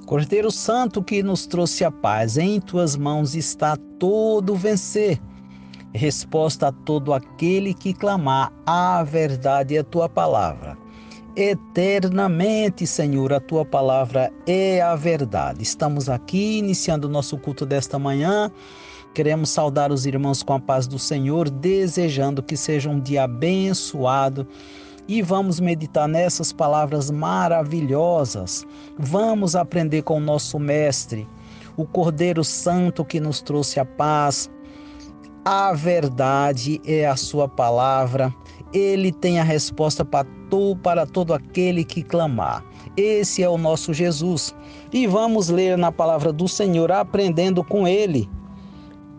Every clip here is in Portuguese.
Cordeiro Santo que nos trouxe a paz, em tuas mãos está todo vencer. Resposta a todo aquele que clamar, a verdade é a tua palavra. Eternamente, Senhor, a tua palavra é a verdade. Estamos aqui iniciando o nosso culto desta manhã. Queremos saudar os irmãos com a paz do Senhor, desejando que seja um dia abençoado. E vamos meditar nessas palavras maravilhosas. Vamos aprender com o nosso Mestre, o Cordeiro Santo que nos trouxe a paz. A verdade é a sua palavra. Ele tem a resposta para todo aquele que clamar. Esse é o nosso Jesus. E vamos ler na palavra do Senhor, aprendendo com ele.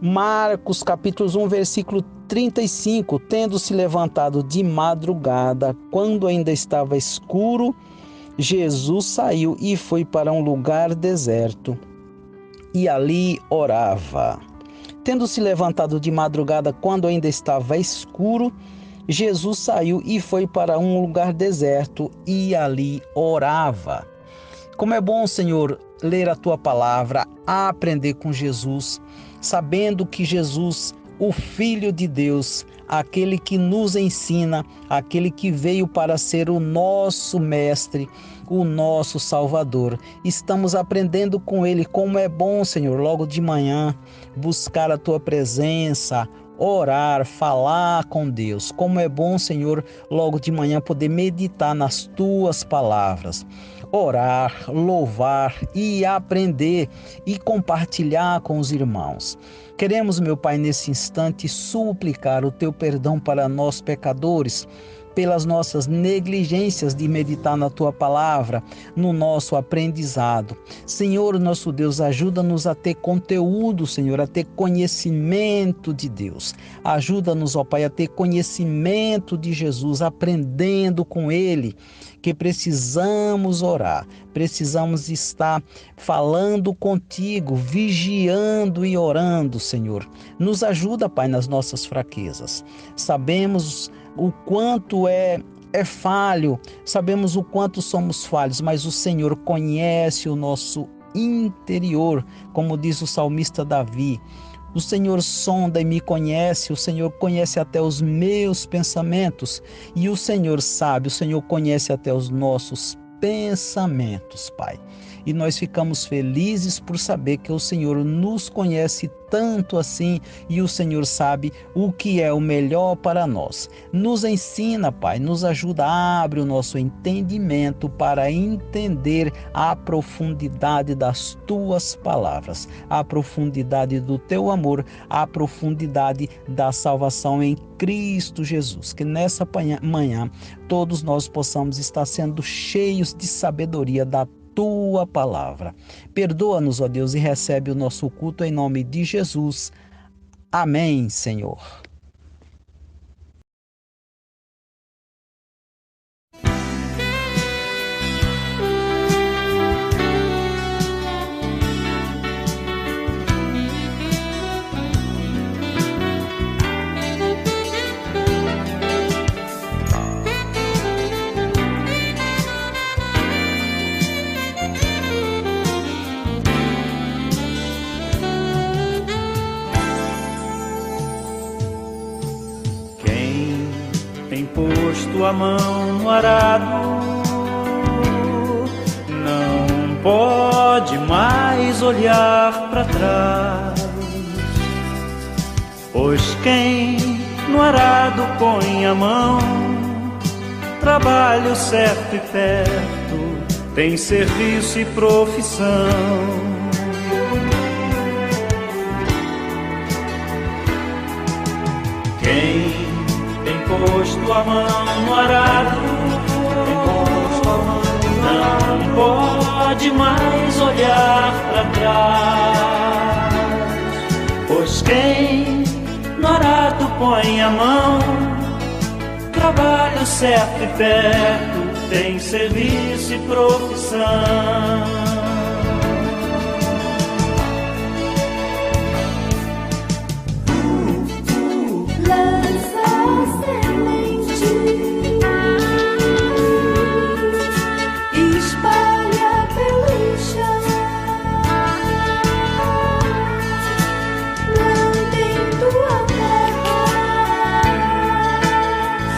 Marcos capítulo 1, versículo 35, tendo se levantado de madrugada, quando ainda estava escuro, Jesus saiu e foi para um lugar deserto, e ali orava. Tendo se levantado de madrugada, quando ainda estava escuro, Jesus saiu e foi para um lugar deserto, e ali orava. Como é bom, Senhor, ler a tua palavra, aprender com Jesus, sabendo que Jesus, o Filho de Deus, aquele que nos ensina, aquele que veio para ser o nosso Mestre, o nosso Salvador. Estamos aprendendo com Ele. Como é bom, Senhor, logo de manhã, buscar a Tua presença, orar, falar com Deus. Como é bom, Senhor, logo de manhã poder meditar nas Tuas palavras. Orar, louvar e aprender e compartilhar com os irmãos. Queremos, meu Pai, nesse instante suplicar o Teu perdão para nós pecadores, pelas nossas negligências de meditar na Tua palavra, no nosso aprendizado. Senhor, nosso Deus, ajuda-nos a ter conteúdo, Senhor, a ter conhecimento de Deus. Ajuda-nos, ó Pai, a ter conhecimento de Jesus, aprendendo com Ele, que precisamos orar, precisamos estar falando contigo, vigiando e orando, Senhor. Nos ajuda, Pai, nas nossas fraquezas. Sabemos o quanto é falho, sabemos o quanto somos falhos, mas o Senhor conhece o nosso interior, como diz o salmista Davi. O Senhor sonda e me conhece, o Senhor conhece até os meus pensamentos, e o Senhor sabe, o Senhor conhece até os nossos pensamentos, Pai. E nós ficamos felizes por saber que o Senhor nos conhece tanto assim e o Senhor sabe o que é o melhor para nós. Nos ensina, Pai, nos ajuda, abre o nosso entendimento para entender a profundidade das Tuas palavras, a profundidade do Teu amor, a profundidade da salvação em Cristo Jesus. Que nessa manhã todos nós possamos estar sendo cheios de sabedoria da Tua palavra. Perdoa-nos, ó Deus, e recebe o nosso culto em nome de Jesus. Amém, Senhor. Posto a mão no arado, não pode mais olhar para trás, pois quem no arado põe a mão, trabalho certo e perto, tem serviço e profissão. Quem posto a mão no arado, não pode mais olhar para trás, pois quem no arado põe a mão, trabalho certo e perto, tem serviço e profissão.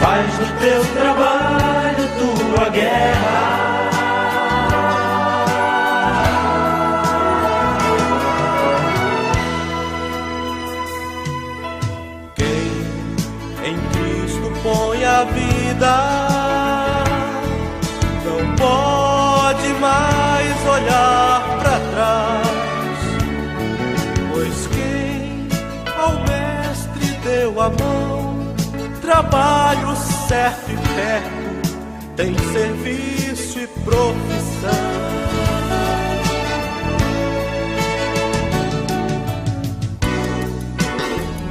Faz do teu trabalho tua guerra. Quem em Cristo põe a vida não pode mais olhar para trás, pois quem ao Mestre deu a mão, trabalho certo e perto, tem serviço e profissão.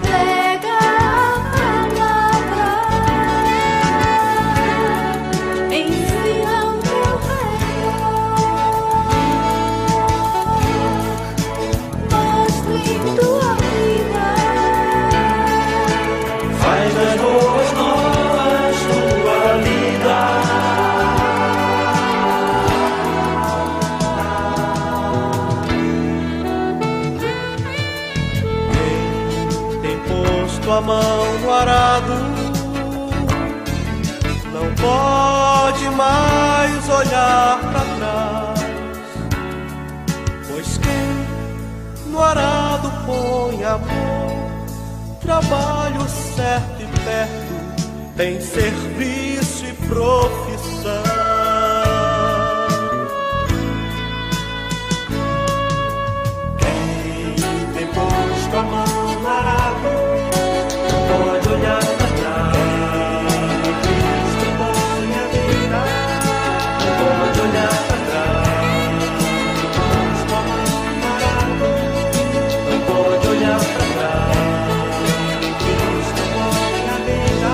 Prega a palavra, ensina o teu redor, mostre tua vida, Faz das boas novas tua vida. Quem tem posto a mão no arado não pode mais olhar para trás, pois quem no arado põe a mão, trabalho certo e perto, tem serviço e profissão. Quem tem posto a mão no arado não pode olhar para trás. Cristo põe a vida, não pode olhar para trás. Posto a mão no arado não pode olhar para trás. Cristo põe a vida.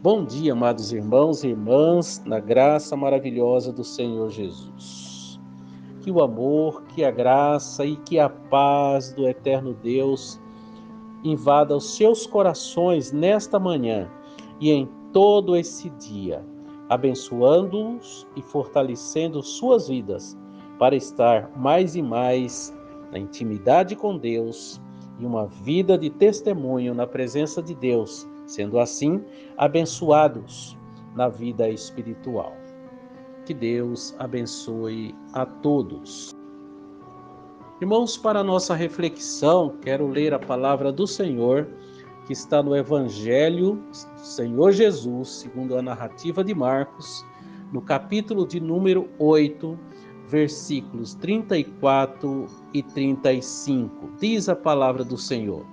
Bom dia, amados irmãos e irmãs, na graça maravilhosa do Senhor Jesus. Que o amor, que a graça e que a paz do eterno Deus invada os seus corações nesta manhã e em todo esse dia, abençoando-os e fortalecendo suas vidas para estar mais e mais na intimidade com Deus e uma vida de testemunho na presença de Deus, sendo assim abençoados na vida espiritual. Que Deus abençoe a todos. Irmãos, para a nossa reflexão, quero ler a palavra do Senhor, que está no Evangelho do Senhor Jesus, segundo a narrativa de Marcos, no capítulo de número 8, versículos 34 e 35. Diz a palavra do Senhor: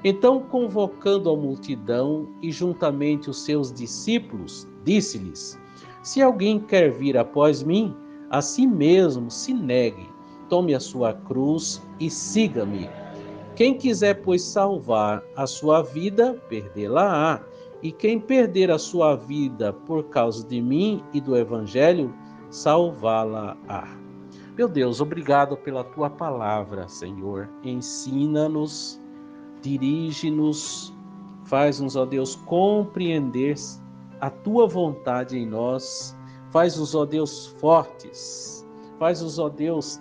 Então, convocando a multidão e juntamente os seus discípulos, disse-lhes: Se alguém quer vir após mim, a si mesmo se negue, tome a sua cruz e siga-me. Quem quiser, pois, salvar a sua vida, perdê-la-á. E quem perder a sua vida por causa de mim e do Evangelho, salvá-la-á. Meu Deus, obrigado pela tua palavra, Senhor. Ensina-nos, dirige-nos, faz-nos, ó Deus, compreender a tua vontade em nós, faz-nos, ó Deus, fortes, faz-nos, ó Deus,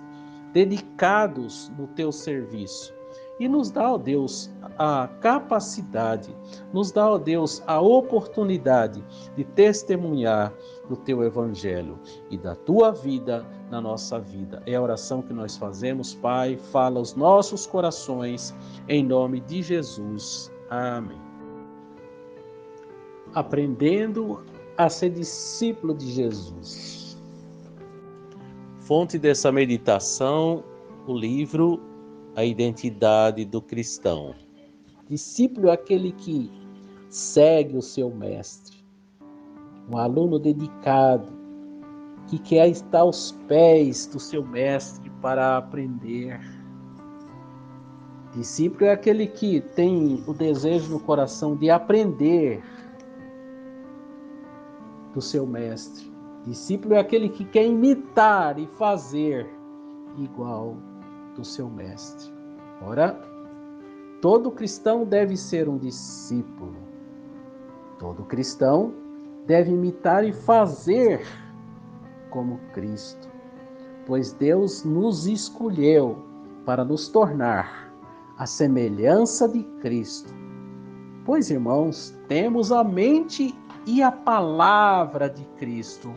dedicados no teu serviço. E nos dá, ó Deus, a capacidade, nos dá, ó Deus, a oportunidade de testemunhar do teu Evangelho e da tua vida na nossa vida. É a oração que nós fazemos, Pai. Fala aos nossos corações, em nome de Jesus. Amém. Aprendendo a ser discípulo de Jesus. Fonte dessa meditação, o livro A Identidade do Cristão. Discípulo é aquele que segue o seu mestre, um aluno dedicado, que quer estar aos pés do seu mestre para aprender. Discípulo é aquele que tem o desejo no coração de aprender do seu mestre. Discípulo é aquele que quer imitar e fazer igual do seu mestre. Ora, todo cristão deve ser um discípulo. Todo cristão deve imitar e fazer como Cristo, pois Deus nos escolheu para nos tornar a semelhança de Cristo. Pois, irmãos, temos a mente e a palavra de Cristo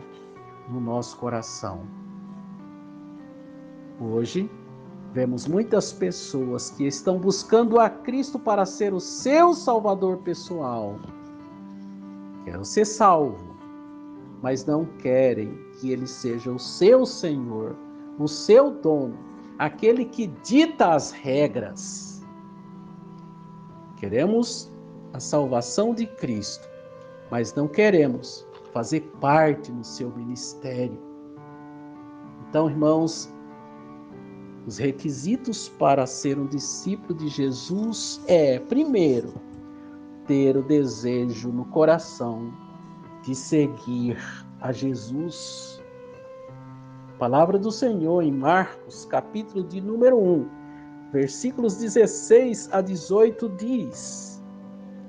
no nosso coração. Hoje, vemos muitas pessoas que estão buscando a Cristo para ser o seu salvador pessoal. Querem ser salvo, mas não querem que Ele seja o seu Senhor, o seu dono, aquele que dita as regras. Queremos a salvação de Cristo, mas não queremos fazer parte no seu ministério. Então, irmãos, os requisitos para ser um discípulo de Jesus é, primeiro, ter o desejo no coração de seguir a Jesus. A palavra do Senhor em Marcos, capítulo de número 1, versículos 16 a 18 diz: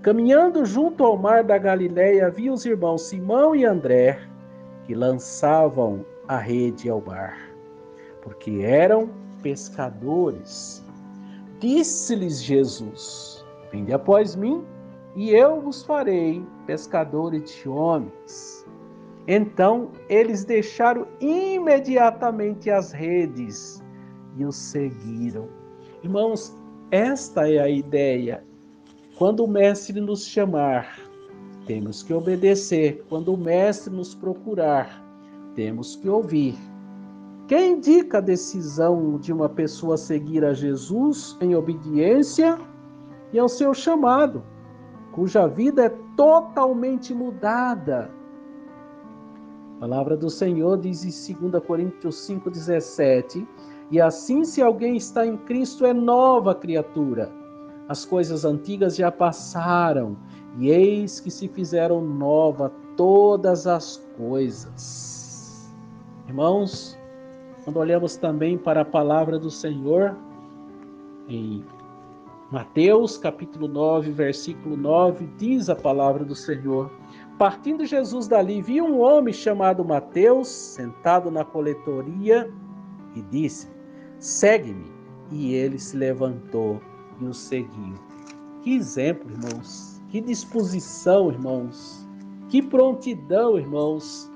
Caminhando junto ao mar da Galileia, viu os irmãos Simão e André, que lançavam a rede ao mar, porque eram pescadores. Disse-lhes Jesus: Vinde após mim, e eu vos farei pescadores de homens. Então eles deixaram imediatamente as redes e os seguiram. Irmãos, esta é a ideia. Quando o Mestre nos chamar, temos que obedecer. Quando o Mestre nos procurar, temos que ouvir. Quem indica a decisão de uma pessoa seguir a Jesus em obediência e ao seu chamado, cuja vida é totalmente mudada? A palavra do Senhor diz em 2 Coríntios 5,17: E assim, se alguém está em Cristo, é nova criatura. As coisas antigas já passaram, e eis que se fizeram nova todas as coisas. Irmãos, quando olhamos também para a palavra do Senhor, em Mateus capítulo 9, versículo 9, diz a palavra do Senhor: Partindo Jesus dali, viu um homem chamado Mateus, sentado na coletoria, e disse: Segue-me. E ele se levantou e o seguiu. Que exemplo, irmãos! Que disposição, irmãos! Que prontidão, irmãos!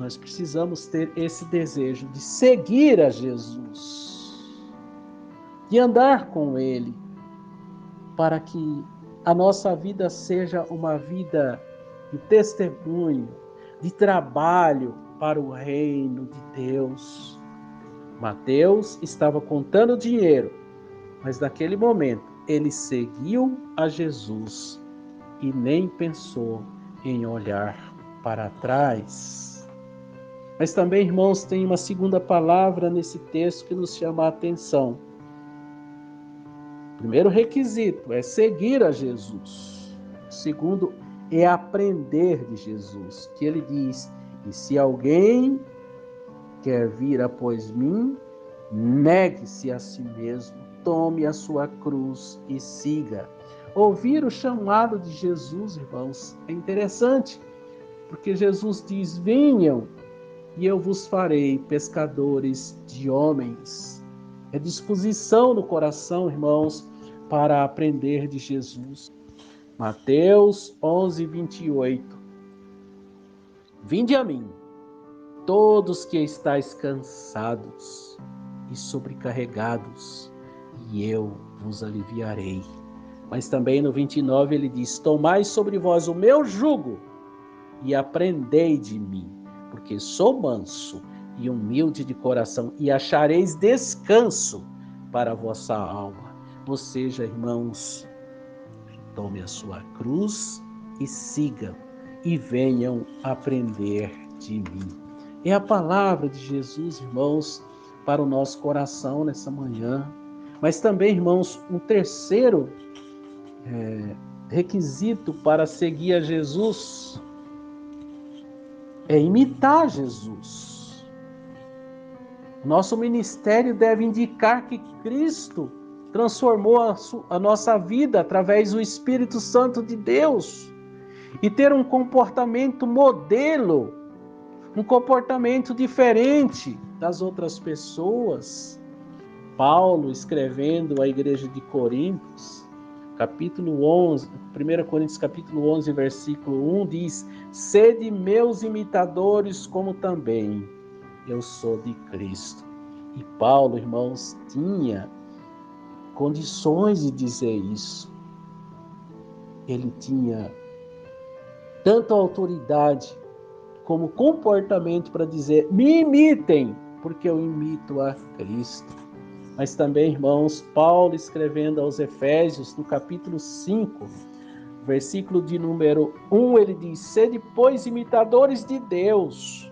Nós precisamos ter esse desejo de seguir a Jesus, de andar com Ele, para que a nossa vida seja uma vida de testemunho, de trabalho para o reino de Deus. Mateus estava contando dinheiro, mas naquele momento ele seguiu a Jesus e nem pensou em olhar para trás. Mas também, irmãos, tem uma segunda palavra nesse texto que nos chama a atenção. O primeiro requisito é seguir a Jesus. O segundo é aprender de Jesus, que ele diz: E se alguém quer vir após mim, negue-se a si mesmo, tome a sua cruz e siga. Ouvir o chamado de Jesus, irmãos, é interessante, porque Jesus diz: Venham e eu vos farei pescadores de homens. É disposição no coração, irmãos, para aprender de Jesus. Mateus 11, 28. Vinde a mim, todos que estáis cansados e sobrecarregados, e eu vos aliviarei. Mas também no 29 ele diz: Tomai sobre vós o meu jugo e aprendei de mim, porque sou manso e humilde de coração, e achareis descanso para a vossa alma. Ou seja, irmãos, tome a sua cruz e sigam, e venham aprender de mim. É a palavra de Jesus, irmãos, para o nosso coração nessa manhã. Mas também, irmãos, um terceiro requisito para seguir a Jesus é imitar Jesus. Nosso ministério deve indicar que Cristo transformou a nossa vida através do Espírito Santo de Deus e ter um comportamento modelo, um comportamento diferente das outras pessoas. Paulo, escrevendo à igreja de Coríntios, capítulo 11, 1 Coríntios capítulo 11, versículo 1, diz: sede meus imitadores, como também eu sou de Cristo. E Paulo, irmãos, tinha condições de dizer isso. Ele tinha tanto autoridade como comportamento para dizer: me imitem, porque eu imito a Cristo. Mas também, irmãos, Paulo, escrevendo aos Efésios, no capítulo 5, versículo de número 1, ele diz: sede, pois, imitadores de Deus,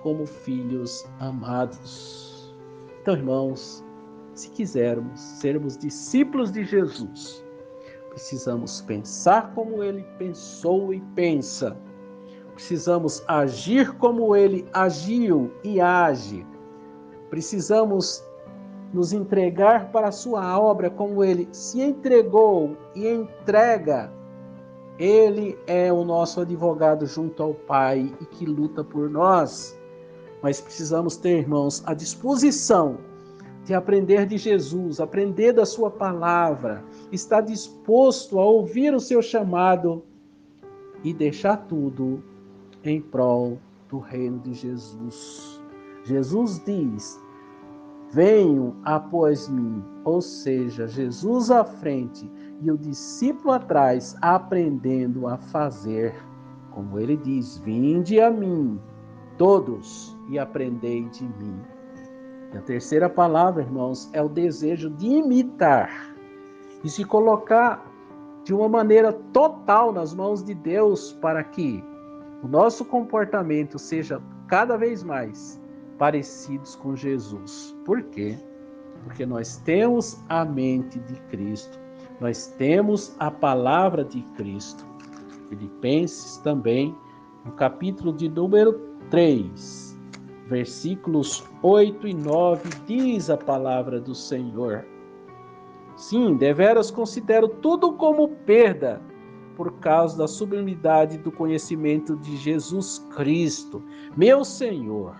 como filhos amados. Então, irmãos, se quisermos sermos discípulos de Jesus, precisamos pensar como ele pensou e pensa. Precisamos agir como ele agiu e age. Precisamos nos entregar para a sua obra como ele se entregou e entrega. Ele é o nosso advogado junto ao Pai e que luta por nós. Mas precisamos ter, irmãos, a disposição de aprender de Jesus, aprender da sua palavra, estar disposto a ouvir o seu chamado e deixar tudo em prol do reino de Jesus. Jesus diz: venham após mim, ou seja, Jesus à frente e o discípulo atrás, aprendendo a fazer. Como ele diz: vinde a mim, todos, e aprendei de mim. E a terceira palavra, irmãos, é o desejo de imitar e se colocar de uma maneira total nas mãos de Deus para que o nosso comportamento seja cada vez mais parecidos com Jesus. Por quê? Porque nós temos a mente de Cristo, nós temos a palavra de Cristo. Filipenses também, no capítulo de número 3, versículos 8 e 9, diz a palavra do Senhor: sim, deveras considero tudo como perda, por causa da sublimidade do conhecimento de Jesus Cristo, meu Senhor,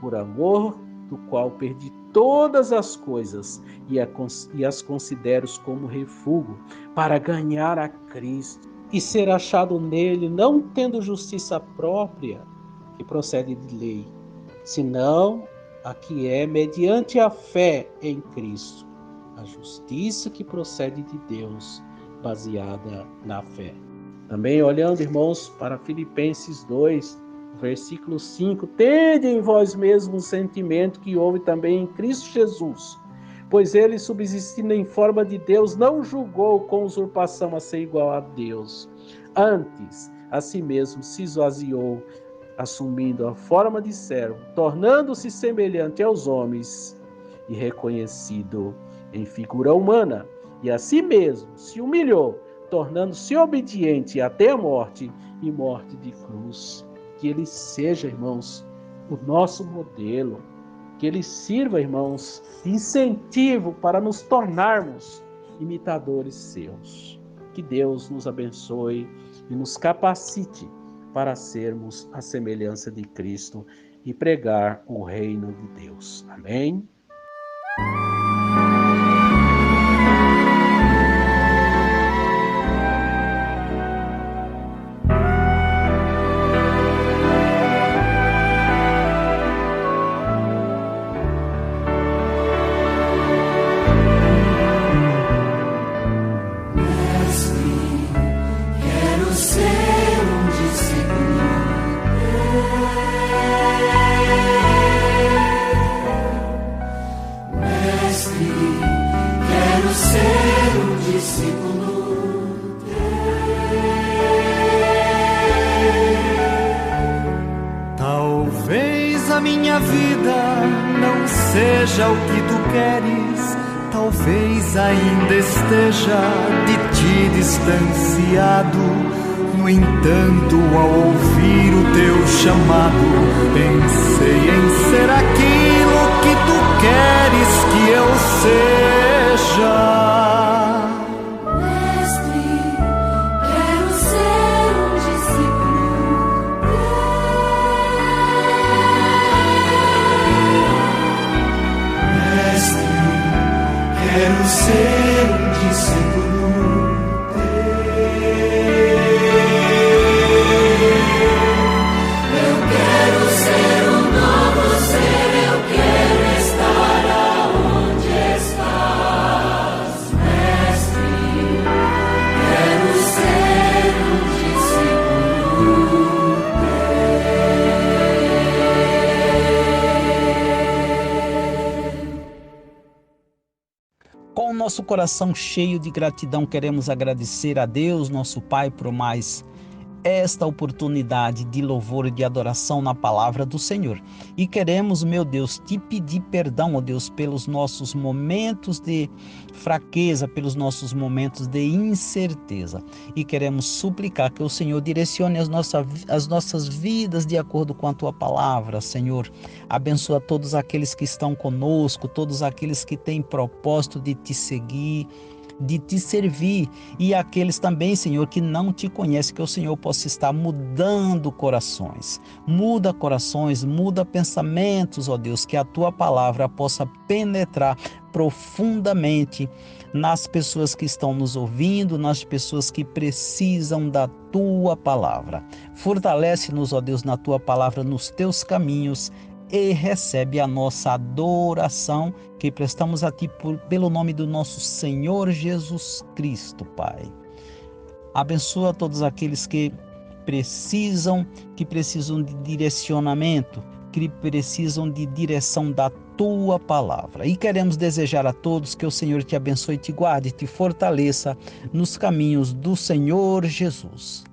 por amor do qual perdi todas as coisas e as considero como refúgio, para ganhar a Cristo e ser achado nele, não tendo justiça própria, que procede de lei, senão a que é mediante a fé em Cristo, a justiça que procede de Deus, baseada na fé. Também olhando, irmãos, para Filipenses 2, versículo 5, tende em vós mesmos o sentimento que houve também em Cristo Jesus, pois ele, subsistindo em forma de Deus, não julgou com usurpação a ser igual a Deus. Antes, a si mesmo se esvaziou, assumindo a forma de servo, tornando-se semelhante aos homens e reconhecido em figura humana, e a si mesmo se humilhou, tornando-se obediente até a morte e morte de cruz. Que ele seja, irmãos, o nosso modelo, que ele sirva, irmãos, de incentivo para nos tornarmos imitadores seus. Que Deus nos abençoe e nos capacite para sermos a semelhança de Cristo e pregar o reino de Deus. Amém? Talvez a minha vida não seja o que tu queres, talvez ainda esteja de ti distanciado. No entanto, ao ouvir o teu chamado, pensei em ser aquilo que tu queres que eu seja. Mestre, quero ser um discípulo teu. Mestre, quero ser um discípulo Com o nosso coração cheio de gratidão, queremos agradecer a Deus, nosso Pai, por mais esta oportunidade de louvor e de adoração na palavra do Senhor. E queremos, meu Deus, te pedir perdão, ó Deus, pelos nossos momentos de fraqueza, pelos nossos momentos de incerteza. E queremos suplicar que o Senhor direcione as nossas vidas de acordo com a tua palavra, Senhor. Abençoa todos aqueles que estão conosco, todos aqueles que têm propósito de te seguir, de te servir, e aqueles também, Senhor, que não te conhecem, que o Senhor possa estar mudando corações, muda pensamentos, ó Deus, que a tua palavra possa penetrar profundamente nas pessoas que estão nos ouvindo, nas pessoas que precisam da tua palavra. Fortalece-nos, ó Deus, na tua palavra, nos teus caminhos, e recebe a nossa adoração que prestamos a Ti pelo nome do nosso Senhor Jesus Cristo, Pai. Abençoa todos aqueles que precisam de direcionamento, que precisam de direção da Tua palavra. E queremos desejar a todos que o Senhor te abençoe, te guarde, te fortaleça nos caminhos do Senhor Jesus.